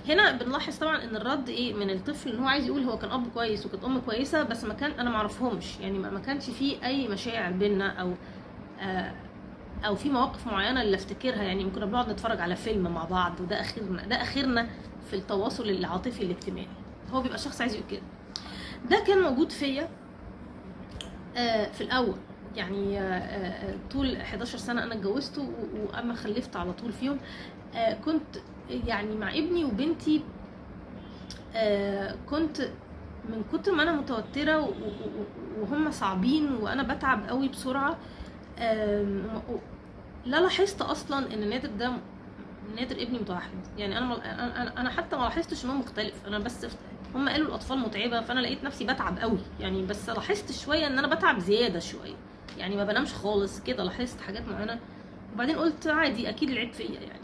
هنا بنلاحظ طبعا ان الرد ايه من الطفل، ان هو عايز يقول هو كان اب كويس وكانت ام كويسه، بس ما كان انا ما اعرفهمش، يعني ما كانش فيه اي مشاعر بينا، او في مواقف معينه اللي افتكرها. يعني كنا بنقعد نتفرج على فيلم مع بعض، وده اخرنا، ده اخرنا في التواصل العاطفي الاجتماعي. هو بيبقى شخص عايز يقول كده. ده كان موجود فيا في الاول، يعني طول 11 سنه انا اتجوزت، واما خلفت على طول فيهم كنت يعني مع ابني وبنتي كنت من كتر ما انا متوتره وهم صعبين وانا بتعب قوي بسرعه. لا لاحظت اصلا ان نادر ده، نادر ابني متوحد. يعني انا حتى ما لاحظتش ان هو مختلف، انا بس هم قالوا الاطفال متعبه، فانا لقيت نفسي بتعب قوي يعني، بس لاحظت شويه ان انا بتعب زياده شويه، يعني ما بنامش خالص كده، لاحظت حاجات معينه. وبعدين قلت عادي، اكيد العيب فيا يعني،